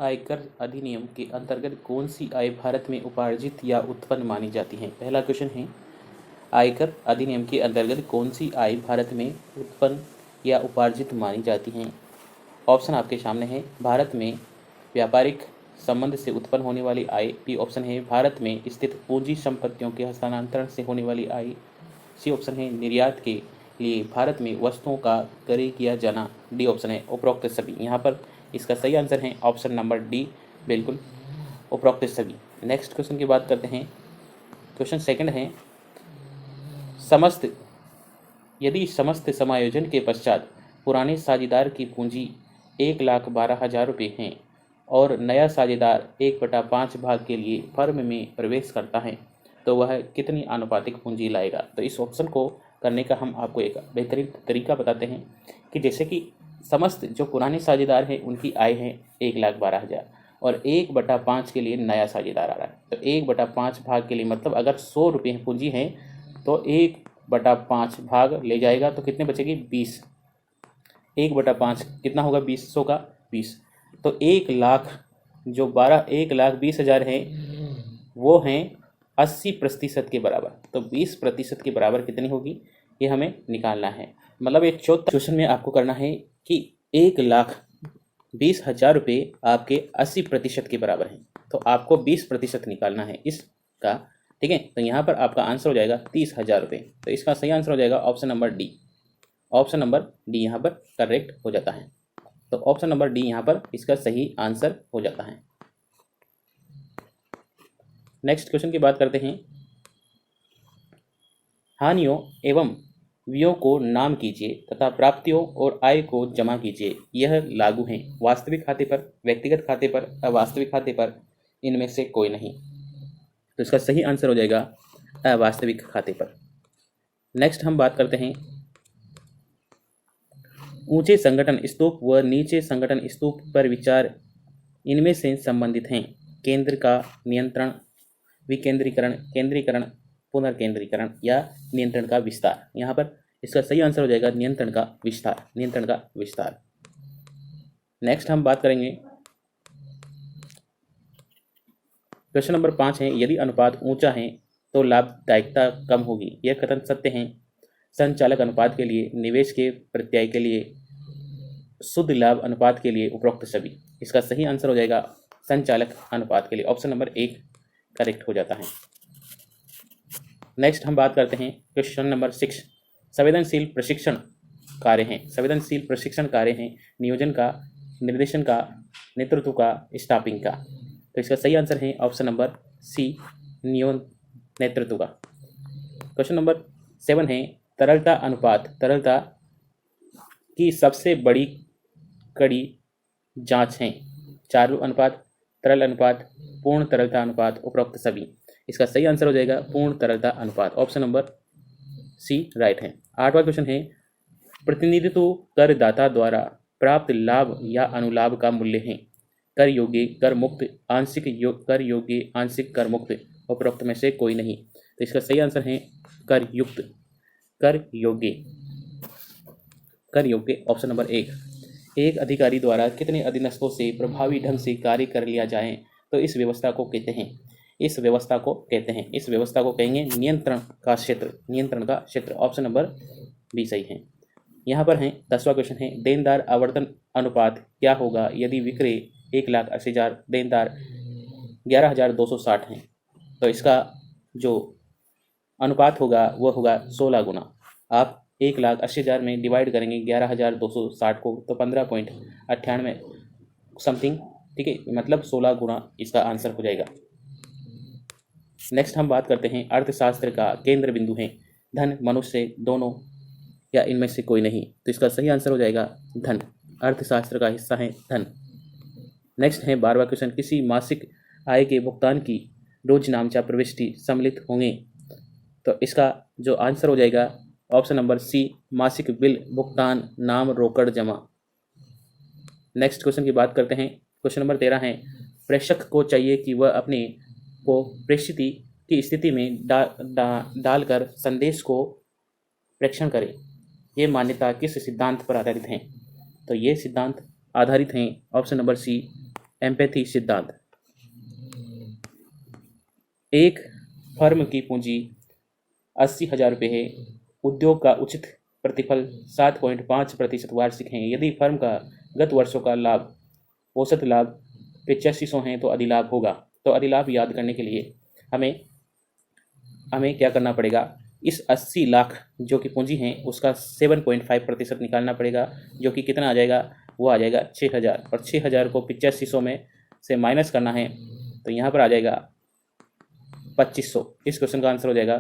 आयकर अधिनियम के अंतर्गत कौन सी आय भारत में उपार्जित या उत्पन्न मानी जाती है? पहला क्वेश्चन है, आयकर अधिनियम के अंतर्गत कौन सी आय भारत में उत्पन्न या उपार्जित मानी जाती है? ऑप्शन आपके सामने है, भारत में व्यापारिक संबंध से उत्पन्न होने वाली आय। बी ऑप्शन है, भारत में स्थित पूंजी संपत्तियों के हस्तांतरण से होने वाली आय। सी ऑप्शन है, निर्यात के लिए भारत में वस्तुओं का क्रय किया जाना। डी ऑप्शन है, उपरोक्त सभी। यहाँ पर इसका सही आंसर है ऑप्शन नंबर डी, बिल्कुल उपरोक्त सभी। नेक्स्ट क्वेश्चन की बात करते हैं। क्वेश्चन सेकंड है, यदि समस्त समायोजन के पश्चात पुराने साझेदार की पूंजी 1,12,000 रुपये हैं और नया साझेदार 1/5 भाग के लिए फर्म में प्रवेश करता है तो वह कितनी आनुपातिक पूंजी लाएगा? तो इस ऑप्शन को करने का हम आपको एक बेहतरीन तरीका बताते हैं कि जैसे कि समस्त जो पुराने साझेदार हैं उनकी आय है 1,12,000 और 1/5 के लिए नया साझेदार आ रहा है, तो 1/5 भाग के लिए मतलब अगर 100 रुपये पूंजी है तो 1/5 भाग ले जाएगा तो कितने बचेगी? 20। 1/5 कितना होगा? 200 का 20, तो 1,00,000 जो 1,20,000 है वो हैं 80% के बराबर, तो 20% के बराबर कितनी होगी ये हमें निकालना है। मतलब एक चौथा क्वेश्चन में आपको करना है कि 1,20,000 रुपये आपके 80% के बराबर हैं, तो आपको 20% निकालना है इसका, ठीक है। तो यहाँ पर आपका आंसर हो जाएगा 30,000 रुपये, तो इसका सही आंसर हो जाएगा option number D. Option number D यहाँ पर करेक्ट हो जाता है, तो ऑप्शन नंबर डी यहाँ पर इसका सही आंसर हो जाता है। नेक्स्ट क्वेश्चन की बात करते हैं, हानियों एवं व्ययों को नाम कीजिए तथा प्राप्तियों और आय को जमा कीजिए। यह लागू है वास्तविक खाते पर, व्यक्तिगत खाते पर, अवास्तविक खाते पर, इनमें से कोई नहीं। तो इसका सही आंसर हो जाएगा अवास्तविक खाते पर। नेक्स्ट हम बात करते हैं, ऊंचे संगठन स्तूप व नीचे संगठन स्तूप पर विचार इनमें से संबंधित हैं। केंद्र का नियंत्रण, विकेंद्रीकरण, केंद्रीकरण, पुनर्केंद्रीकरण या नियंत्रण का विस्तार। यहाँ पर इसका सही आंसर हो जाएगा नियंत्रण का विस्तार, नियंत्रण का विस्तार। नेक्स्ट हम बात करेंगे, क्वेश्चन नंबर 5 है, यदि अनुपात ऊंचा है तो लाभदायिकता कम होगी। यह कथन सत्य है संचालक अनुपात के लिए, निवेश के प्रत्यय के लिए, शुद्ध लाभ अनुपात के लिए, उपरोक्त सभी। इसका सही आंसर हो जाएगा संचालक अनुपात के लिए, ऑप्शन नंबर 1 करेक्ट हो जाता है। नेक्स्ट हम बात करते हैं क्वेश्चन नंबर 6, संवेदनशील प्रशिक्षण कार्य हैं। संवेदनशील प्रशिक्षण कार्य हैं नियोजन का, निर्देशन का, नेतृत्व का, स्टाफिंग का। तो इसका सही आंसर है ऑप्शन नंबर सी, नेतृत्व का। क्वेश्चन नंबर 7 है, तरलता अनुपात तरलता की सबसे बड़ी कड़ी जांच है। चालू अनुपात, तरल अनुपात, पूर्ण तरलता अनुपात, उपरोक्त सभी। इसका सही आंसर हो जाएगा पूर्ण तरलता अनुपात, ऑप्शन नंबर सी राइट है। 8वां क्वेश्चन है, प्रतिनिधित्व करदाता द्वारा प्राप्त लाभ या अनुलाभ का मूल्य है। कर योग्य, कर मुक्त, आंशिक कर योग्य, आंशिक कर मुक्त, उपरोक्त में से कोई नहीं। तो इसका सही आंसर है कर युक्त, कर योग्य, कर योग्य, ऑप्शन नंबर 1। एक अधिकारी द्वारा कितने अधीनस्थों से प्रभावी ढंग से कार्य कर लिया जाए तो इस व्यवस्था को कहते हैं, इस व्यवस्था को कहते हैं, इस व्यवस्था को कहेंगे नियंत्रण का क्षेत्र, नियंत्रण का क्षेत्र, ऑप्शन नंबर बी सही है। यहाँ पर है 10वां क्वेश्चन है, देनदार आवर्तन अनुपात क्या होगा यदि विक्रय 1,80,000, देनदार 11,260 हैं। तो इसका जो अनुपात होगा वह होगा 16 गुना। आप 1,80,000 में डिवाइड करेंगे 11,260 को तो 15.98 समथिंग, ठीक है, मतलब 16 गुना इसका आंसर हो जाएगा। नेक्स्ट हम बात करते हैं, अर्थशास्त्र का केंद्र बिंदु है धन, मनुष्य, दोनों या इनमें से कोई नहीं। तो इसका सही आंसर हो जाएगा धन, अर्थशास्त्र का हिस्सा है धन। नेक्स्ट है 12वां क्वेश्चन, किसी मासिक आय के भुगतान की रोजनामचा प्रविष्टि सम्मिलित होंगे। तो इसका जो आंसर हो जाएगा ऑप्शन नंबर सी, मासिक बिल, भुगतान, नाम, रोकड़, जमा। नेक्स्ट क्वेश्चन की बात करते हैं, क्वेश्चन नंबर 13 है, प्रेषक को चाहिए कि वह अपने को प्रेषित की स्थिति में डालकर संदेश को प्रेषण करे। ये मान्यता किस सिद्धांत पर आधारित हैं? तो ये सिद्धांत आधारित हैं ऑप्शन नंबर सी, एम्पैथी सिद्धांत। एक फर्म की पूंजी 80,000 रुपये है, उद्योग का उचित प्रतिफल 7.5% वार्षिक है। यदि फर्म का गत वर्षों का लाभ औसत लाभ 8500 है तो अधिलाभ होगा। तो अधिलाभ याद करने के लिए हमें क्या करना पड़ेगा, इस 80 लाख जो कि पूंजी है उसका 7.5% निकालना पड़ेगा, जो कि कितना आ जाएगा, वो आ जाएगा 6000, और 6000 को 8500 में से माइनस करना है तो यहाँ पर आ जाएगा 2500। इस क्वेश्चन का आंसर हो जाएगा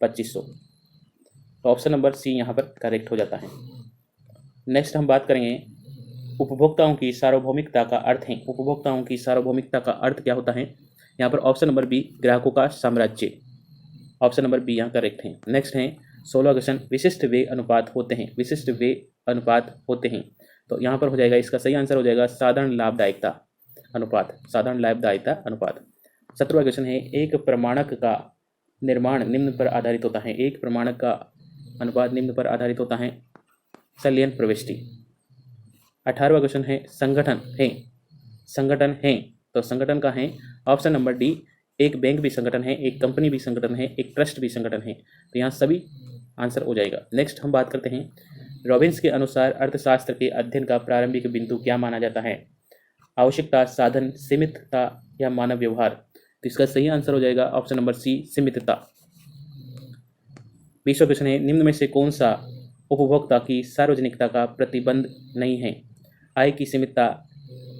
2500। तो ऑप्शन नंबर सी यहाँ पर करेक्ट हो जाता है। नेक्स्ट हम बात करेंगे उपभोक्ताओं की सार्वभौमिकता का अर्थ है। उपभोक्ताओं की सार्वभौमिकता का अर्थ क्या होता है, यहाँ पर ऑप्शन नंबर बी ग्राहकों का साम्राज्य, ऑप्शन नंबर बी यहाँ करेक्ट है। नेक्स्ट है 16 क्वेश्चन, विशिष्ट व्यय अनुपात होते हैं। विशिष्ट व्यय अनुपात होते हैं तो यहाँ पर हो जाएगा, इसका सही आंसर हो जाएगा साधारण लाभदायकता अनुपात, साधारण लाभदायकता अनुपात। 17वां क्वेश्चन है, एक प्रमाणक का निर्माण निम्न पर आधारित होता है। एक प्रमाणक का अनुपात निम्न पर आधारित होता है, संलयन प्रविष्टि। 18वां क्वेश्चन है, संगठन है। संगठन है तो संगठन का है ऑप्शन नंबर डी, एक बैंक भी संगठन है, एक कंपनी भी संगठन है, एक ट्रस्ट भी संगठन है। तो यहाँ सभी आंसर हो जाएगा। नेक्स्ट हम बात करते हैं, रॉबिन्स के अनुसार अर्थशास्त्र के अध्ययन का प्रारंभिक बिंदु क्या माना जाता है, आवश्यकता, साधन, सीमितता या मानव व्यवहार। तो इसका सही आंसर हो जाएगा ऑप्शन नंबर सी, सीमितता। 20वां क्वेश्चन है, निम्न में से कौन सा उपभोक्ता की सार्वजनिकता का प्रतिबंध नहीं है, आय की सीमितता,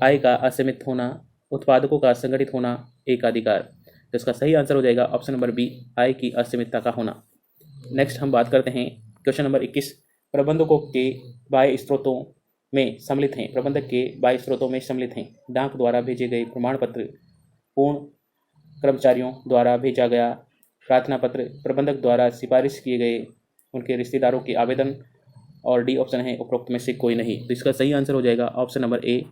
आय का असीमित होना, उत्पादकों का संगठित होना, एकाधिकार। तो इसका सही आंसर हो जाएगा ऑप्शन नंबर बी, आय की असीमितता का होना। नेक्स्ट हम बात करते हैं क्वेश्चन नंबर 21, प्रबंधकों के बाह्य स्रोतों में सम्मिलित हैं। प्रबंधक के बाह्य स्रोतों में सम्मिलित हैं, डाक द्वारा भेजे गए प्रमाण पत्र, पूर्ण कर्मचारियों द्वारा भेजा गया प्रार्थना पत्र, प्रबंधक द्वारा सिफारिश किए गए उनके रिश्तेदारों के आवेदन, और डी ऑप्शन है उपरोक्त में से कोई नहीं। तो इसका सही आंसर हो जाएगा ऑप्शन नंबर ए,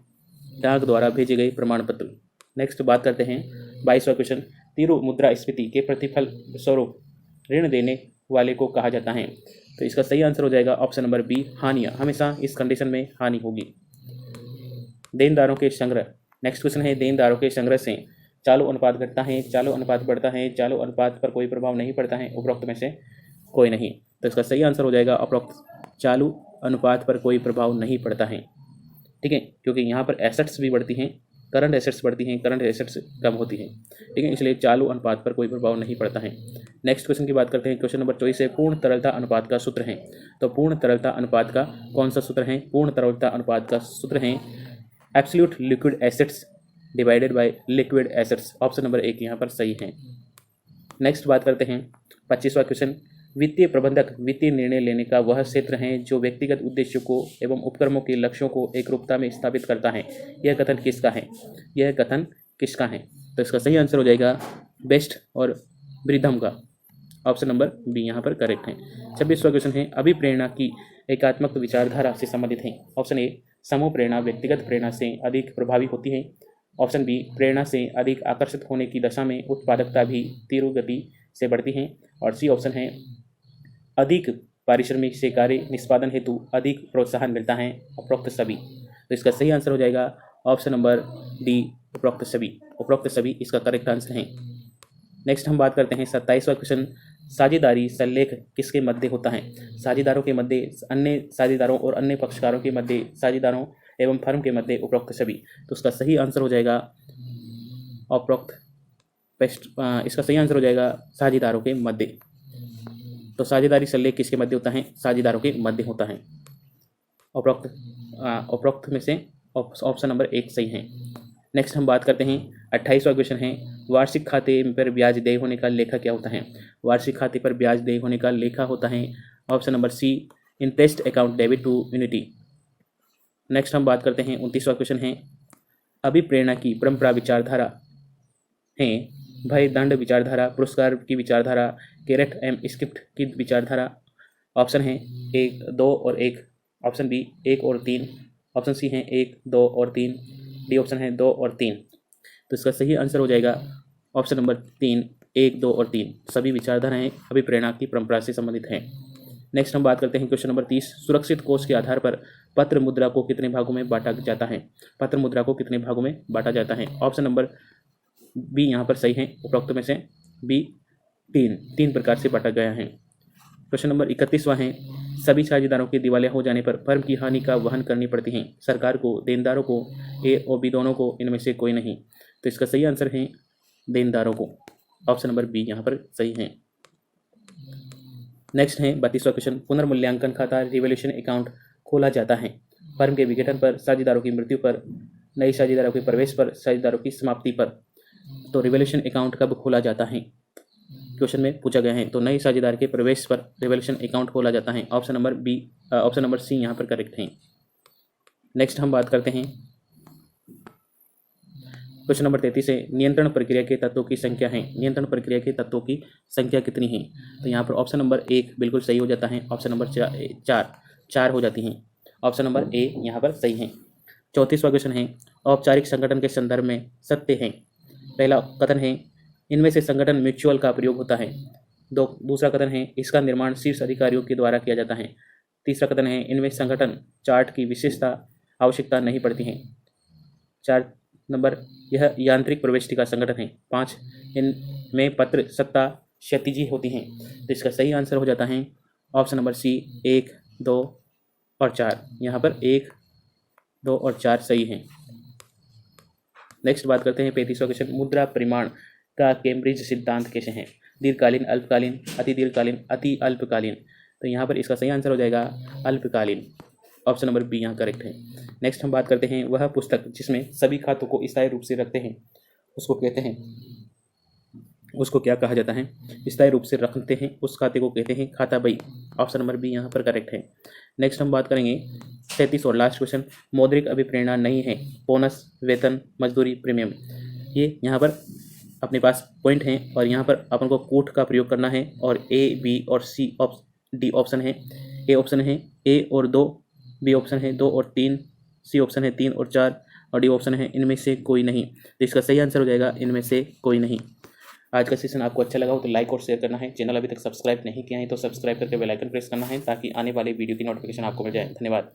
डाक द्वारा भेजे गए प्रमाण पत्र। नेक्स्ट बात करते हैं 22वां क्वेश्चन, तीव्र मुद्रास्फीति के प्रतिफल स्वरूप ऋण देने वाले को कहा जाता है। तो इसका सही आंसर हो जाएगा ऑप्शन नंबर बी, हानियाँ। हमेशा इस कंडीशन में हानि होगी। देनदारों के संग्रह। नेक्स्ट क्वेश्चन है, देनदारों के संग्रह से चालू अनुपात घटता है, चालू अनुपात बढ़ता है, चालू अनुपात पर कोई प्रभाव नहीं पड़ता है, उपरोक्त में से कोई नहीं। तो इसका सही आंसर हो जाएगा उपरोक्त, चालू अनुपात पर कोई प्रभाव नहीं पड़ता है। ठीक है, क्योंकि यहाँ पर एसेट्स भी बढ़ती हैं, करंट एसेट्स बढ़ती हैं, करंट एसेट्स कम होती हैं। ठीक है, इसलिए चालू अनुपात पर कोई प्रभाव नहीं पड़ता है। नेक्स्ट क्वेश्चन की बात करते हैं, क्वेश्चन नंबर 24 है, पूर्ण तरलता अनुपात का सूत्र है। तो पूर्ण तरलता अनुपात का कौन सा सूत्र है, पूर्ण तरलता अनुपात का सूत्र है absolute liquid assets divided by liquid assets. Option number 1 यहाँ पर सही है। नेक्स्ट बात करते हैं 25वां क्वेश्चन, वित्तीय प्रबंधक वित्तीय निर्णय लेने का वह क्षेत्र है जो व्यक्तिगत उद्देश्यों को एवं उपक्रमों के लक्ष्यों को एक रूपता में स्थापित करता है। यह कथन किसका है, यह कथन किसका है। तो इसका सही आंसर हो जाएगा बेस्ट और ब्रिधम का, ऑप्शन नंबर बी यहाँ पर करेक्ट है। 26वां क्वेश्चन है, अभिप्रेरणा की एकात्मक विचारधारा से संबंधित है। ऑप्शन ए, समूह प्रेरणा व्यक्तिगत प्रेरणा से अधिक प्रभावी होती है। ऑप्शन बी, प्रेरणा से अधिक आकर्षित होने की दशा में उत्पादकता भी तीव्र गति से बढ़ती है। और सी ऑप्शन है, अधिक पारिश्रमिक से कार्य निष्पादन हेतु अधिक प्रोत्साहन मिलता है, उपरोक्त सभी। तो इसका सही आंसर हो जाएगा ऑप्शन नंबर डी, उपरोक्त सभी। उपरोक्त सभी इसका करेक्ट आंसर है। नेक्स्ट हम बात करते हैं 27वां क्वेश्चन, साझेदारी संलेख किसके मध्य होता है। साझेदारों के मध्य, अन्य साझेदारों और अन्य पक्षकारों के मध्य, साझेदारों एवं फर्म के मध्य, उपरोक्त सभी। तो उसका सही आंसर हो जाएगा उपरोक्त बेस्ट, इसका सही आंसर हो जाएगा साझेदारों के मध्य। तो साझेदारी संलेख किसके मध्य होता है, साझेदारों के मध्य होता है। उपरोक्त में से ऑप्शन नंबर 1 सही है। नेक्स्ट हम बात करते हैं 28वां क्वेश्चन है, वार्षिक खाते पर ब्याज देय होने का लेखा क्या होता है। वार्षिक खाते पर ब्याज देय होने का लेखा होता है option number C, interest account debit to unity. Next हम बात करते हैं 29वां क्वेश्चन है, अभिप्रेरणा की परंपरा विचारधारा है भय दंड विचारधारा, पुरस्कार की विचारधारा, कैरेट एम स्क्रिप्ट की विचारधारा। ऑप्शन है 1, 2 और 1। ऑप्शन बी 1 और 3। ऑप्शन सी है 1, 2 और 3। डी ऑप्शन है 2 और 3। तो इसका सही आंसर हो जाएगा ऑप्शन नंबर 3, 1, 2 और 3। सभी विचारधाराएं अभिप्रेरणा की परंपरा से संबंधित हैं। नेक्स्ट हम बात करते हैं क्वेश्चन नंबर 30, सुरक्षित कोष के आधार पर पत्र मुद्रा को कितने भागों में बांटा जाता है? पत्र मुद्रा को कितने भागों में बांटा जाता है? ऑप्शन नंबर बी यहाँ पर सही है, उपरोक्त में से बी तीन प्रकार से बांटा गया है। क्वेश्चन नंबर 31वां है, सभी साझेदारों के दिवालिया हो जाने पर फर्म की हानि का वहन करनी पड़ती है, सरकार को, देनदारों को, ए और बी दोनों को, इनमें से कोई नहीं। तो इसका सही आंसर है देनदारों को, ऑप्शन नंबर बी यहाँ पर सही है। नेक्स्ट है 32वां क्वेश्चन, पुनर्मूल्यांकन खाता रिवैल्यूएशन अकाउंट खोला जाता है फर्म के विघटन पर, साझेदारों की मृत्यु पर, नई साझेदारों के प्रवेश पर, साझेदारों की समाप्ति पर। तो रिवैल्यूएशन अकाउंट कब खोला जाता है? क्वेश्चन में पूछा गया है। तो नए साझेदार के प्रवेश पर रिवैल्यूएशन अकाउंट खोला जाता है, option number B, option number C यहाँ पर करेक्ट है। नेक्स्ट हम बात करते हैं क्वेश्चन नंबर 33 है, नियंत्रण प्रक्रिया के तत्वों की संख्या है, नियंत्रण प्रक्रिया के तत्वों की संख्या कितनी है? तो यहाँ पर ऑप्शन नंबर 1 बिल्कुल सही हो जाता है, ऑप्शन नंबर 4 हो जाती हैं, ऑप्शन नंबर ए यहाँ पर सही है। 34वां क्वेश्चन है, औपचारिक संगठन के संदर्भ में सत्य है। पहला कथन है, इनमें से संगठन म्यूचुअल का प्रयोग होता है। दूसरा कथन है, इसका निर्माण शीर्ष अधिकारियों के द्वारा किया जाता है। तीसरा कथन है, इनमें संगठन चार्ट की विशेषता आवश्यकता नहीं पड़ती है। 4 नंबर, यह यांत्रिक प्रविष्टि का संगठन है। 5, इनमें पत्र सत्ता क्षैतिजी होती हैं। तो इसका सही आंसर हो जाता है ऑप्शन नंबर सी, 1, 2 और 4। यहाँ पर 1, 2 और 4 सही हैं। नेक्स्ट बात करते हैं 35वां क्वेश्चन, मुद्रा परिमाण का कैम्ब्रिज सिद्धांत कैसे है? दीर्घकालीन, अल्पकालीन, अति दीर्घकालीन, अति अल्पकालीन। तो यहाँ पर इसका सही आंसर हो जाएगा अल्पकालीन, ऑप्शन नंबर बी यहाँ करेक्ट है। नेक्स्ट हम बात करते हैं, वह पुस्तक जिसमें सभी खातों को स्थायी रूप से रखते हैं उसको कहते हैं, उसको क्या कहा जाता है? स्थायी रूप से रखते हैं उस खाते को कहते हैं खाता बही, ऑप्शन नंबर बी यहाँ पर करेक्ट है। नेक्स्ट हम बात करेंगे 37 और लास्ट क्वेश्चन, मौद्रिक अभिप्रेरणा नहीं है, बोनस, वेतन, मजदूरी, प्रीमियम। ये यहाँ पर अपने पास पॉइंट हैं और यहाँ पर अपन को कोट का प्रयोग करना है और ए, बी और सी, डी ऑप्शन है, ए ऑप्शन है, ए और 2, बी ऑप्शन है 2 और 3, सी ऑप्शन है 3 और 4 और डी ऑप्शन है इनमें से कोई नहीं। तो इसका सही आंसर हो जाएगा इनमें से कोई नहीं। आज का सेशन आपको अच्छा लगा हो तो लाइक और शेयर करना है। चैनल अभी तक सब्सक्राइब नहीं किया है तो सब्सक्राइब करके बेल आइकन प्रेस करना है ताकि आने वाले वीडियो की नोटिफिकेशन आपको मिल जाए। धन्यवाद।